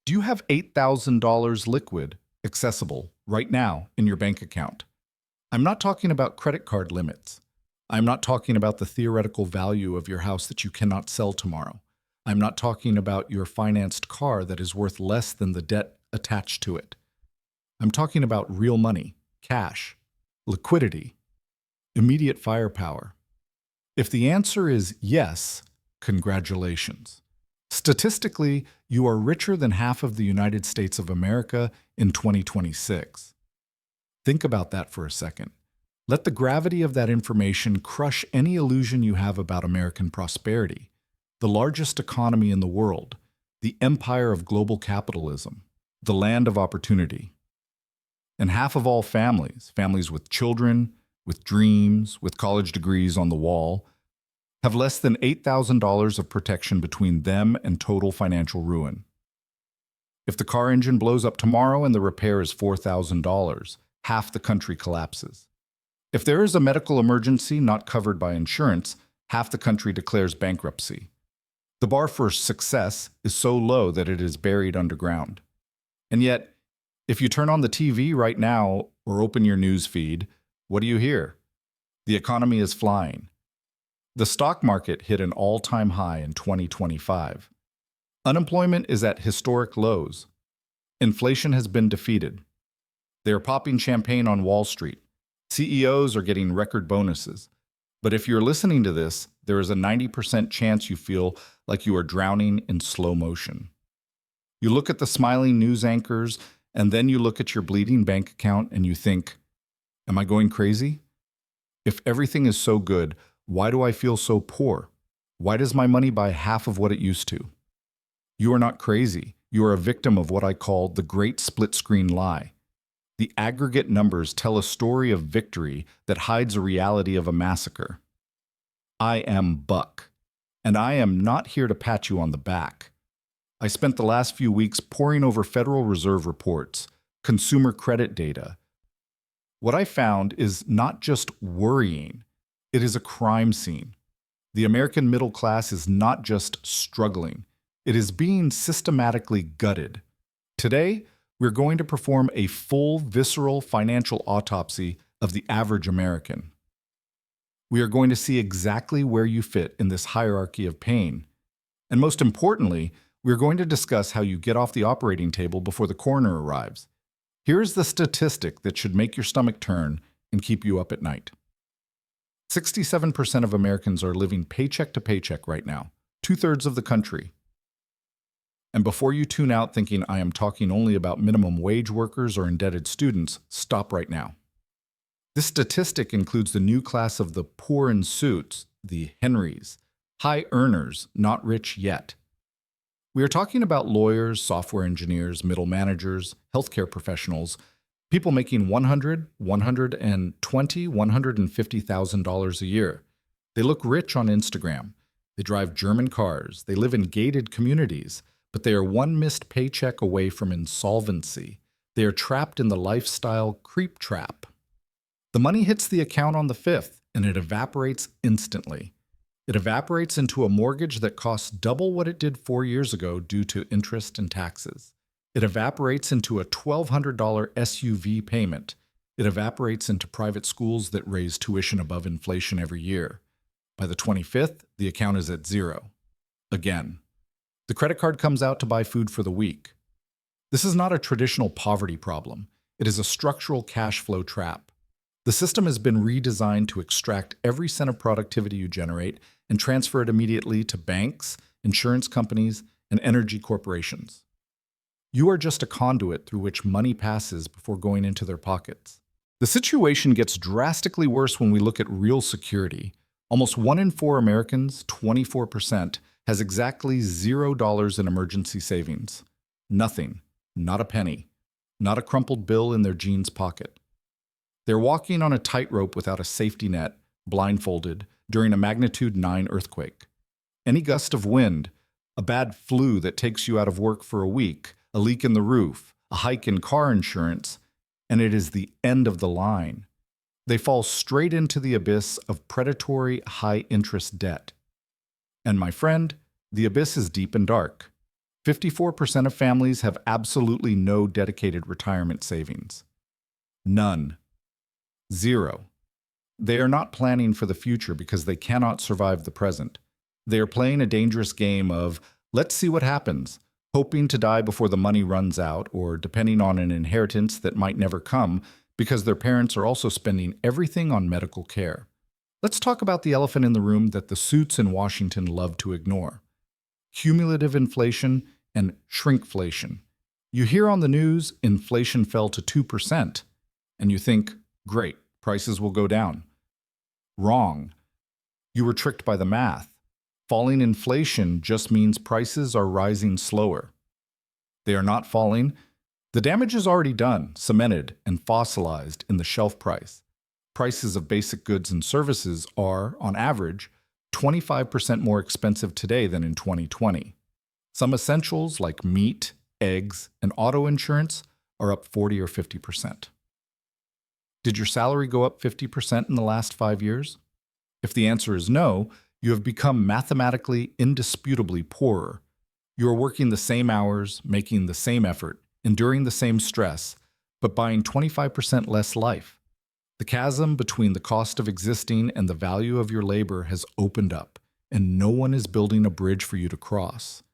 Do you have $8,000 liquid, accessible, right now in your bank account? I'm not talking about credit card limits. I'm not talking about the theoretical value of your house that you cannot sell tomorrow. I'm not talking about your financed car that is worth less than the debt attached to it. I'm talking about real money, cash, liquidity, immediate firepower. If the answer is yes, congratulations. Statistically, you are richer than half of the United States of America in 2026. Think about that for a second. Let the gravity of that information crush any illusion you have about American prosperity, the largest economy in the world, the empire of global capitalism, the land of opportunity. And half of all families, families with children, with dreams, with college degrees on the wall, have less than $8,000 of protection between them and total financial ruin. If the car engine blows up tomorrow and the repair is $4,000, half the country collapses. If there is a medical emergency not covered by insurance, half the country declares bankruptcy. The bar for success is so low that it is buried underground. And yet, if you turn on the TV right now or open your news feed, what do you hear? The economy is flying. The stock market hit an all-time high in 2025. Unemployment is at historic lows. Inflation has been defeated. They are popping champagne on Wall Street. CEOs are getting record bonuses. But if you're listening to this, there is a 90% chance you feel like you are drowning in slow motion. You look at the smiling news anchors, and then you look at your bleeding bank account and you think, am I going crazy? If everything is so good, why do I feel so poor? Why does my money buy half of what it used to? You are not crazy. You are a victim of what I call the great split-screen lie. The aggregate numbers tell a story of victory that hides a reality of a massacre. I am Buck, and I am not here to pat you on the back. I spent the last few weeks poring over Federal Reserve reports, consumer credit data. What I found is not just worrying, it is a crime scene. The American middle class is not just struggling, it is being systematically gutted. Today, we're going to perform a full, visceral financial autopsy of the average American. We are going to see exactly where you fit in this hierarchy of pain. And most importantly, we're going to discuss how you get off the operating table before the coroner arrives. Here's the statistic that should make your stomach turn and keep you up at night. 67% of Americans are living paycheck to paycheck right now, 2/3 of the country. And before you tune out thinking I am talking only about minimum wage workers or indebted students, stop right now. This statistic includes the new class of the poor in suits, the Henrys, high earners, not rich yet. We are talking about lawyers, software engineers, middle managers, healthcare professionals, people making $100,000, $120,000, $150,000 a year. They look rich on Instagram. They drive German cars. They live in gated communities. But they are one missed paycheck away from insolvency. They are trapped in the lifestyle creep trap. The money hits the account on the 5th, and it evaporates instantly. It evaporates into a mortgage that costs double what it did 4 years ago due to interest and taxes. It evaporates into a $1,200 SUV payment. It evaporates into private schools that raise tuition above inflation every year. By the 25th, the account is at zero. Again. The credit card comes out to buy food for the week. This is not a traditional poverty problem. It is a structural cash flow trap. The system has been redesigned to extract every cent of productivity you generate and transfer it immediately to banks, insurance companies, and energy corporations. You are just a conduit through which money passes before going into their pockets. The situation gets drastically worse when we look at real security. Almost 1 in 4 Americans, 24%, has exactly $0 in emergency savings. Nothing, not a penny, not a crumpled bill in their jeans pocket. They're walking on a tightrope without a safety net, blindfolded, during a magnitude 9 earthquake. Any gust of wind, a bad flu that takes you out of work for a week, a leak in the roof, a hike in car insurance, and it is the end of the line. They fall straight into the abyss of predatory high-interest debt. And my friend, the abyss is deep and dark. 54% of families have absolutely no dedicated retirement savings. None. Zero. They are not planning for the future because they cannot survive the present. They are playing a dangerous game of, let's see what happens, hoping to die before the money runs out or depending on an inheritance that might never come because their parents are also spending everything on medical care. Let's talk about the elephant in the room that the suits in Washington love to ignore. Cumulative inflation and shrinkflation. You hear on the news, inflation fell to 2%, and you think, great, prices will go down. Wrong. You were tricked by the math. Falling inflation just means prices are rising slower. They are not falling. The damage is already done, cemented, and fossilized in the shelf price. Prices of basic goods and services are, on average, 25% more expensive today than in 2020. Some essentials like meat, eggs, and auto insurance are up 40 or 50%. Did your salary go up 50% in the last 5 years? If the answer is no, you have become mathematically indisputably poorer. You are working the same hours, making the same effort, enduring the same stress, but buying 25% less life. The chasm between the cost of existing and the value of your labor has opened up, and no one is building a bridge for you to cross.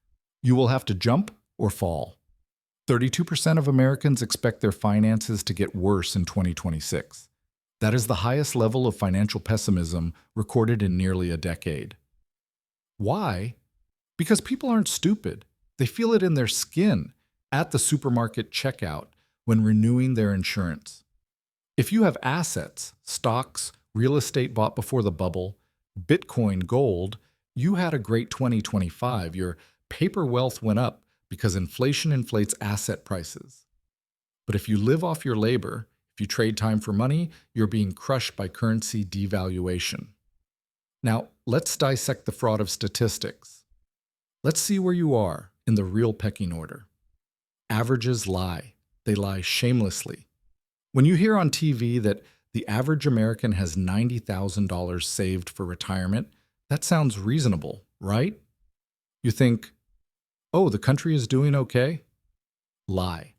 You will have to jump or fall. 32% of Americans expect their finances to get worse in 2026. That is the highest level of financial pessimism recorded in nearly a decade. Why? Because people aren't stupid. They feel it in their skin, at the supermarket checkout, when renewing their insurance. If you have assets, stocks, real estate bought before the bubble, Bitcoin, gold, you had a great 2025. Your paper wealth went up because inflation inflates asset prices. But if you live off your labor, if you trade time for money, you're being crushed by currency devaluation. Now, let's dissect the fraud of statistics. Let's see where you are in the real pecking order. Averages lie. They lie shamelessly. When you hear on TV that the average American has $90,000 saved for retirement, that sounds reasonable, right? You think, oh, the country is doing okay? Lie.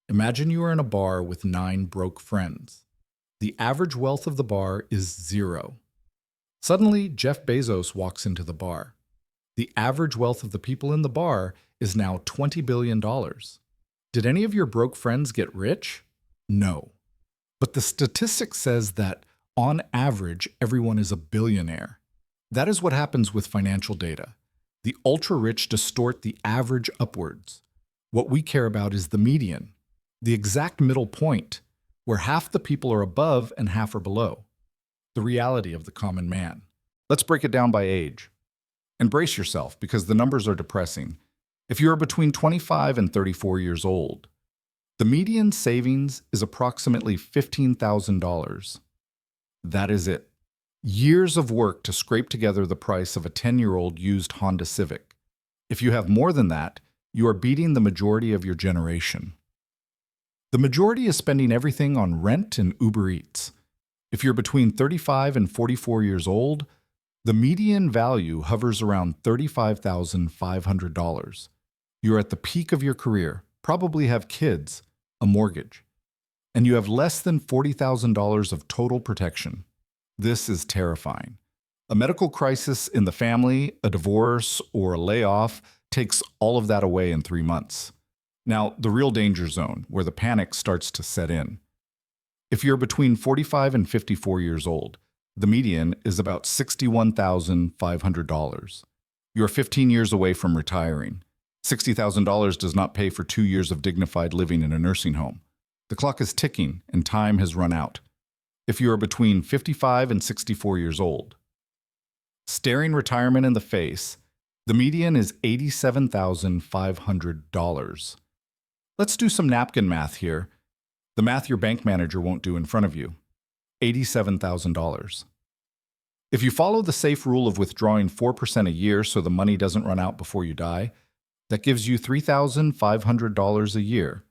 Imagine you are in a bar with 9 broke friends. The average wealth of the bar is 0. Suddenly, Jeff Bezos walks into the bar. The average wealth of the people in the bar is now $20 billion. Did any of your broke friends get rich? No. But the statistic says that, on average, everyone is a billionaire. That is what happens with financial data. The ultra-rich distort the average upwards. What we care about is the median, the exact middle point, where half the people are above and half are below. The reality of the common man. Let's break it down by age. Embrace yourself, because the numbers are depressing. If you are between 25 and 34 years old, the median savings is approximately $15,000. That is it. Years of work to scrape together the price of a 10-year-old used Honda Civic. If you have more than that, you are beating the majority of your generation. The majority is spending everything on rent and Uber Eats. If you're between 35 and 44 years old, the median value hovers around $35,500. You're at the peak of your career, probably have kids, a mortgage, and you have less than $40,000 of total protection. This is terrifying. A medical crisis in the family, a divorce, or a layoff takes all of that away in 3 months. Now, the real danger zone, where the panic starts to set in. If you're between 45 and 54 years old, the median is about $61,500. You're 15 years away from retiring. $60,000 does not pay for 2 years of dignified living in a nursing home. The clock is ticking and time has run out. If you are between 55 and 64 years old, staring retirement in the face, the median is $87,500. Let's do some napkin math here. The math your bank manager won't do in front of you. $87,000. If you follow the safe rule of withdrawing 4% a year so the money doesn't run out before you die, that gives you $3,500 a year.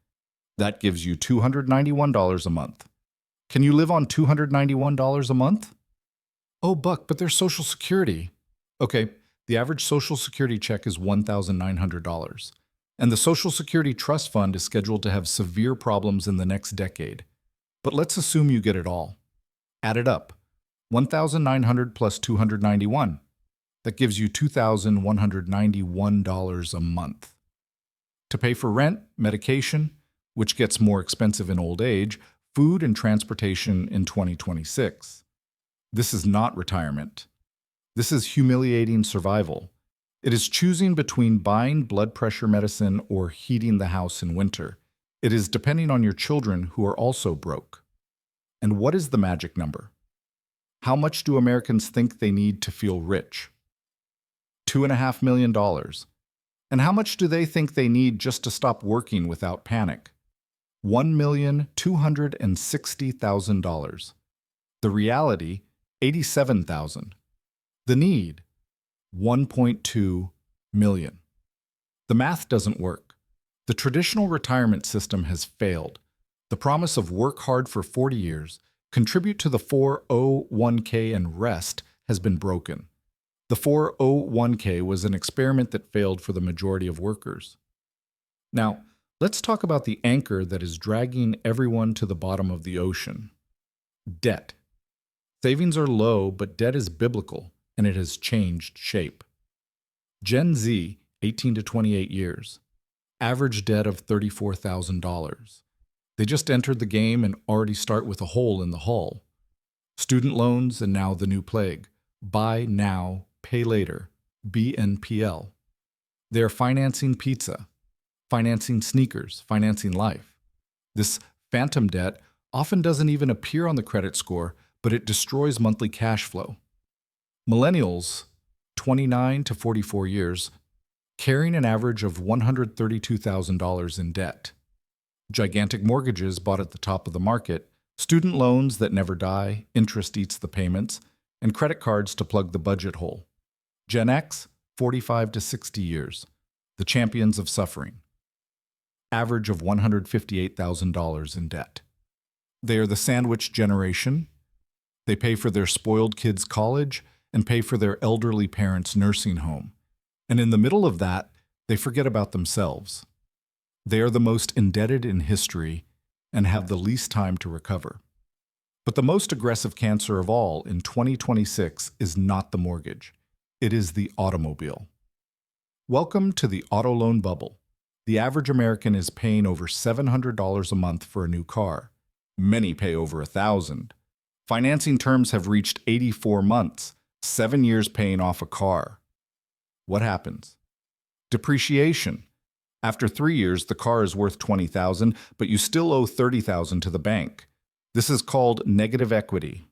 That gives you $291 a month. Can you live on $291 a month? Oh, Buck, but there's Social Security. Okay, the average Social Security check is $1,900. And the Social Security Trust Fund is scheduled to have severe problems in the next decade. But let's assume you get it all. Add it up. 1,900 plus 291. That gives you $2,191 a month. To pay for rent, medication, which gets more expensive in old age, food and transportation in 2026. This is not retirement. This is humiliating survival. It is choosing between buying blood pressure medicine or heating the house in winter. It is depending on your children who are also broke. And what is the magic number? How much do Americans think they need to feel rich? $2.5 million. And how much do they think they need just to stop working without panic? $1,260,000. The reality, $87,000. The need, $1.2 million. The math doesn't work. The traditional retirement system has failed. The promise of work hard for 40 years, contribute to the 401k and rest has been broken. The 401k was an experiment that failed for the majority of workers. Now, let's talk about the anchor that is dragging everyone to the bottom of the ocean. Debt. Savings are low, but debt is biblical, and it has changed shape. Gen Z, 18 to 28 years. Average debt of $34,000. They just entered the game and already start with a hole in the hull. Student loans and now the new plague. Buy now, pay later. BNPL. They're financing pizza, financing sneakers, financing life. This phantom debt often doesn't even appear on the credit score, but it destroys monthly cash flow. Millennials, 29 to 44 years, carrying an average of $132,000 in debt. Gigantic mortgages bought at the top of the market, student loans that never die, interest eats the payments, and credit cards to plug the budget hole. Gen X, 45 to 60 years, the champions of suffering. Average of $158,000 in debt. They are the sandwich generation. They pay for their spoiled kids' college and pay for their elderly parents' nursing home. And in the middle of that, they forget about themselves. They are the most indebted in history and have the least time to recover. But the most aggressive cancer of all in 2026 is not the mortgage. It is the automobile. Welcome to the auto loan bubble. The average American is paying over $700 a month for a new car. Many pay over $1,000. Financing terms have reached 84 months, 7 years paying off a car. What happens? Depreciation. After 3 years, the car is worth $20,000, but you still owe $30,000 to the bank. This is called negative equity.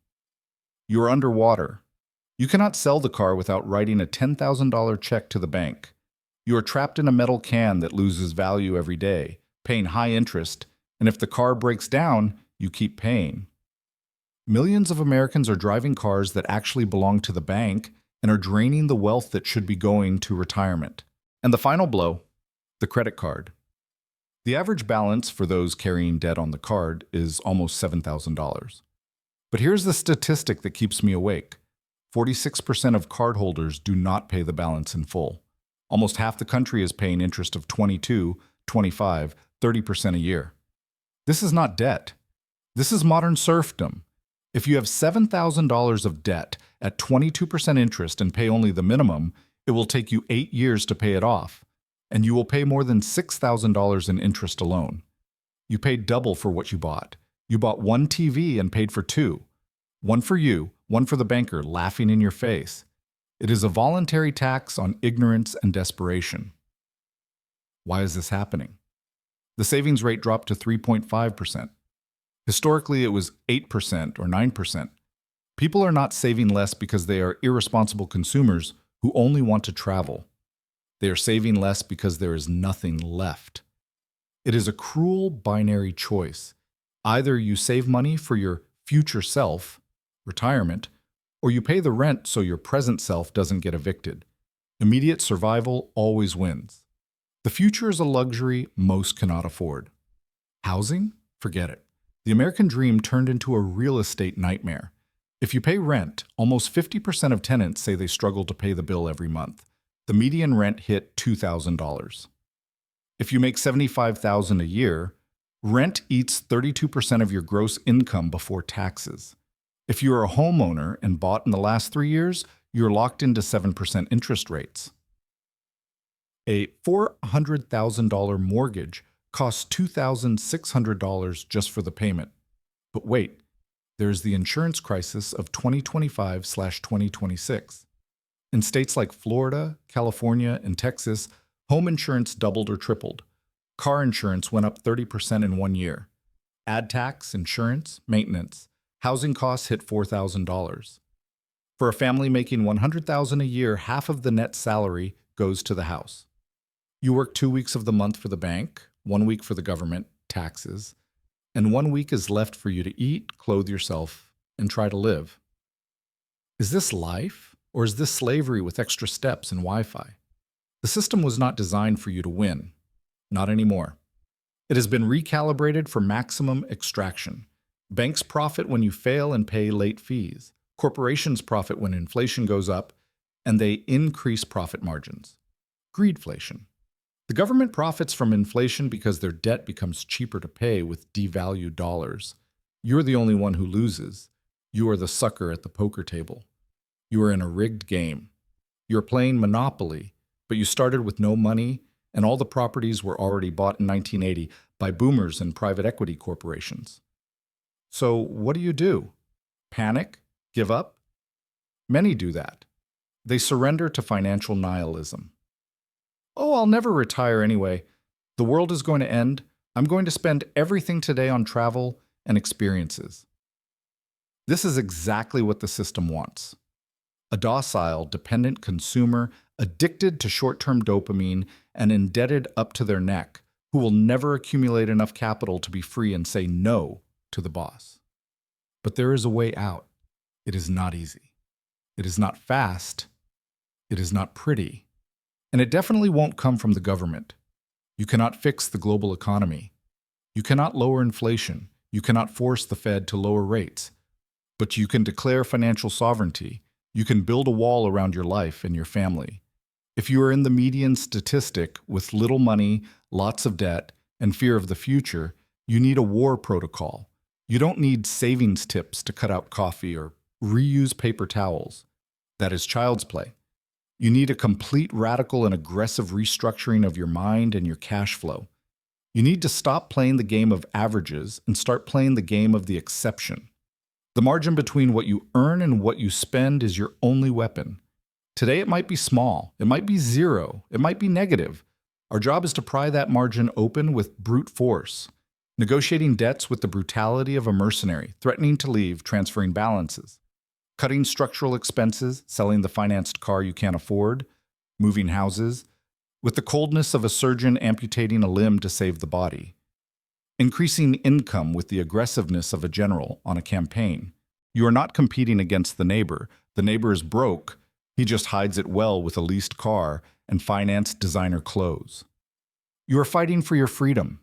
You're underwater. You cannot sell the car without writing a $10,000 check to the bank. You are trapped in a metal can that loses value every day, paying high interest, and if the car breaks down, you keep paying. Millions of Americans are driving cars that actually belong to the bank and are draining the wealth that should be going to retirement. And the final blow, the credit card. The average balance for those carrying debt on the card is almost $7,000. But here's the statistic that keeps me awake. 46% of cardholders do not pay the balance in full. Almost half the country is paying interest of 22, 25, 30% a year. This is not debt. This is modern serfdom. If you have $7,000 of debt at 22% interest and pay only the minimum, it will take you 8 years to pay it off, and you will pay more than $6,000 in interest alone. You paid double for what you bought. You bought one TV and paid for two. One for you, one for the banker laughing in your face. It is a voluntary tax on ignorance and desperation. Why is this happening? The savings rate dropped to 3.5%. Historically, it was 8% or 9%. People are not saving less because they are irresponsible consumers who only want to travel. They are saving less because there is nothing left. It is a cruel binary choice. Either you save money for your future self, retirement, or you pay the rent so your present self doesn't get evicted. Immediate survival always wins. The future is a luxury most cannot afford. Housing? Forget it. The American dream turned into a real estate nightmare. If you pay rent, almost 50% of tenants say they struggle to pay the bill every month. The median rent hit $2,000. If you make $75,000 a year, rent eats 32% of your gross income before taxes. If you're a homeowner and bought in the last 3 years, you're locked into 7% interest rates. A $400,000 mortgage costs $2,600 just for the payment. But wait, there's the insurance crisis of 2025/2026. In states like Florida, California, and Texas, home insurance doubled or tripled. Car insurance went up 30% in 1 year. Add tax, insurance, maintenance. Housing costs hit $4,000. For a family making $100,000 a year, half of the net salary goes to the house. You work 2 weeks of the month for the bank, 1 week for the government, taxes, and 1 week is left for you to eat, clothe yourself, and try to live. Is this life, or is this slavery with extra steps and Wi-Fi? The system was not designed for you to win. Not anymore. It has been recalibrated for maximum extraction. Banks profit when you fail and pay late fees. Corporations profit when inflation goes up, and they increase profit margins. Greedflation. The government profits from inflation because their debt becomes cheaper to pay with devalued dollars. You're the only one who loses. You are the sucker at the poker table. You are in a rigged game. You're playing Monopoly, but you started with no money, and all the properties were already bought in 1980 by boomers and private equity corporations. So what do? Panic? Give up? Many do that. They surrender to financial nihilism. Oh, I'll never retire anyway. The world is going to end. I'm going to spend everything today on travel and experiences. This is exactly what the system wants. A docile, dependent consumer addicted to short-term dopamine and indebted up to their neck, who will never accumulate enough capital to be free and say no to the boss. But there is a way out. It is not easy. It is not fast. It is not pretty. And it definitely won't come from the government. You cannot fix the global economy. You cannot lower inflation. You cannot force the Fed to lower rates. But you can declare financial sovereignty. You can build a wall around your life and your family. If you are in the median statistic with little money, lots of debt, and fear of the future, you need a war protocol. You don't need savings tips to cut out coffee or reuse paper towels. That is child's play. You need a complete, radical, and aggressive restructuring of your mind and your cash flow. You need to stop playing the game of averages and start playing the game of the exception. The margin between what you earn and what you spend is your only weapon. Today it might be small, it might be zero, it might be negative. Our job is to pry that margin open with brute force, negotiating debts with the brutality of a mercenary, threatening to leave, transferring balances. Cutting structural expenses, selling the financed car you can't afford, moving houses, with the coldness of a surgeon amputating a limb to save the body. Increasing income with the aggressiveness of a general on a campaign. You are not competing against the neighbor. The neighbor is broke. He just hides it well with a leased car and financed designer clothes. You are fighting for your freedom,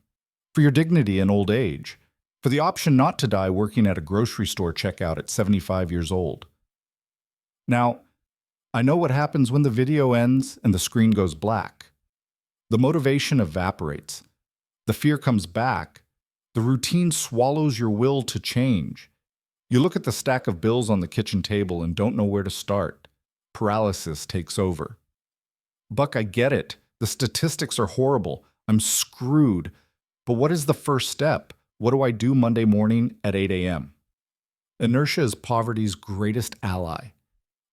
for your dignity in old age, for the option not to die working at a grocery store checkout at 75 years old. Now, I know what happens when the video ends and the screen goes black. The motivation evaporates. The fear comes back. The routine swallows your will to change. You look at the stack of bills on the kitchen table and don't know where to start. Paralysis takes over. Buck, I get it. The statistics are horrible. I'm screwed. But what is the first step? What do I do Monday morning at 8 a.m.? Inertia is poverty's greatest ally.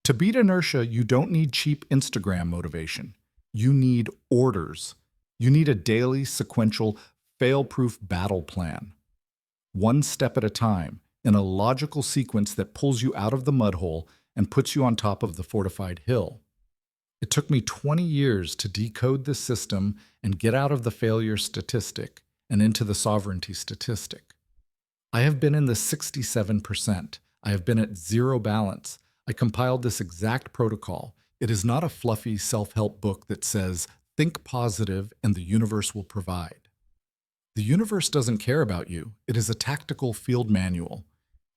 To beat inertia, you don't need cheap Instagram motivation. You need orders. You need a daily, sequential, fail-proof battle plan. One step at a time, in a logical sequence that pulls you out of the mud hole and puts you on top of the fortified hill. It took me 20 years to decode this system and get out of the failure statistic and into the sovereignty statistic. I have been in the 67%. I have been at zero balance. I compiled this exact protocol. It is not a fluffy self-help book that says, think positive and the universe will provide. The universe doesn't care about you. It is a tactical field manual.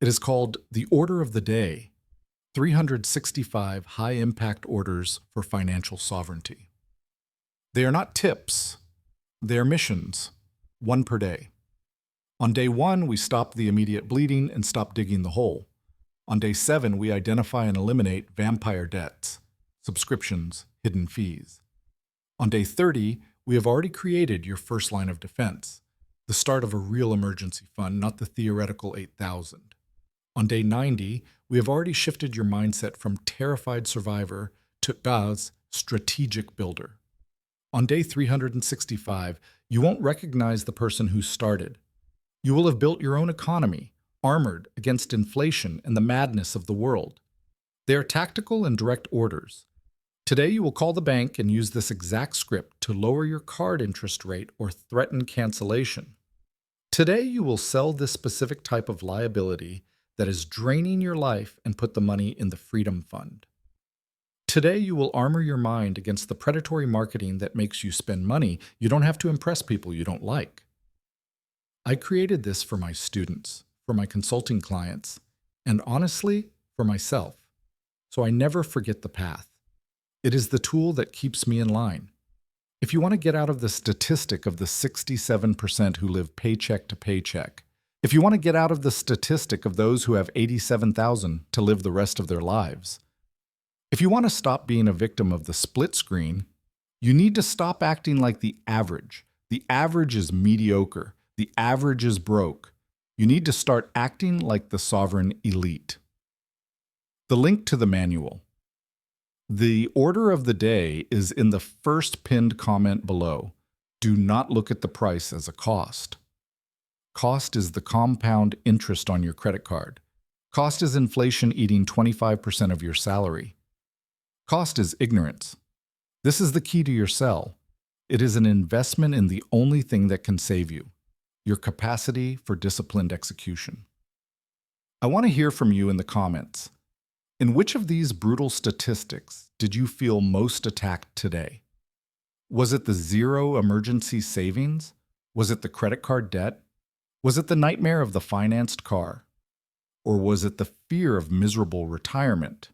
It is called The Order of the Day, 365 high-impact orders for financial sovereignty. They are not tips. Their missions, one per day. On day 1, we stop the immediate bleeding and stop digging the hole. On day 7, we identify and eliminate vampire debts, subscriptions, hidden fees. On day 30, we have already created your first line of defense, the start of a real emergency fund, not the theoretical 8,000. On day 90, we have already shifted your mindset from terrified survivor to strategic builder. On day 365, you won't recognize the person who started. You will have built your own economy, armored against inflation and the madness of the world. They are tactical and direct orders. Today, you will call the bank and use this exact script to lower your card interest rate or threaten cancellation. Today, you will sell this specific type of liability that is draining your life and put the money in the Freedom Fund. Today, you will armor your mind against the predatory marketing that makes you spend money you don't have to impress people you don't like. I created this for my students, for my consulting clients, and honestly, for myself, so I never forget the path. It is the tool that keeps me in line. If you want to get out of the statistic of the 67% who live paycheck to paycheck, if you want to get out of the statistic of those who have $87,000 to live the rest of their lives, if you want to stop being a victim of the split screen, you need to stop acting like the average. The average is mediocre. The average is broke. You need to start acting like the sovereign elite. The link to the manual. The order of the day is in the first pinned comment below. Do not look at the price as a cost. Cost is the compound interest on your credit card. Cost is inflation eating 25% of your salary. Cost is ignorance. This is the key to your sell. It is an investment in the only thing that can save you, your capacity for disciplined execution. I want to hear from you in the comments. In which of these brutal statistics did you feel most attacked today? Was it the zero emergency savings? Was it the credit card debt? Was it the nightmare of the financed car? Or was it the fear of miserable retirement?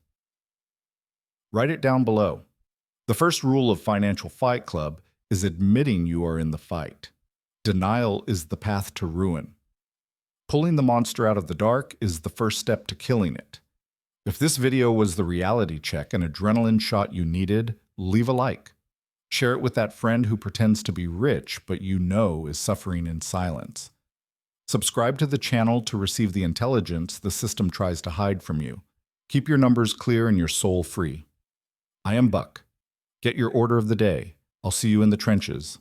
Write it down below. The first rule of Financial Fight Club is admitting you are in the fight. Denial is the path to ruin. Pulling the monster out of the dark is the first step to killing it. If this video was the reality check and adrenaline shot you needed, leave a like. Share it with that friend who pretends to be rich but you know is suffering in silence. Subscribe to the channel to receive the intelligence the system tries to hide from you. Keep your numbers clear and your soul free. I am Buck. Get your order of the day. I'll see you in the trenches.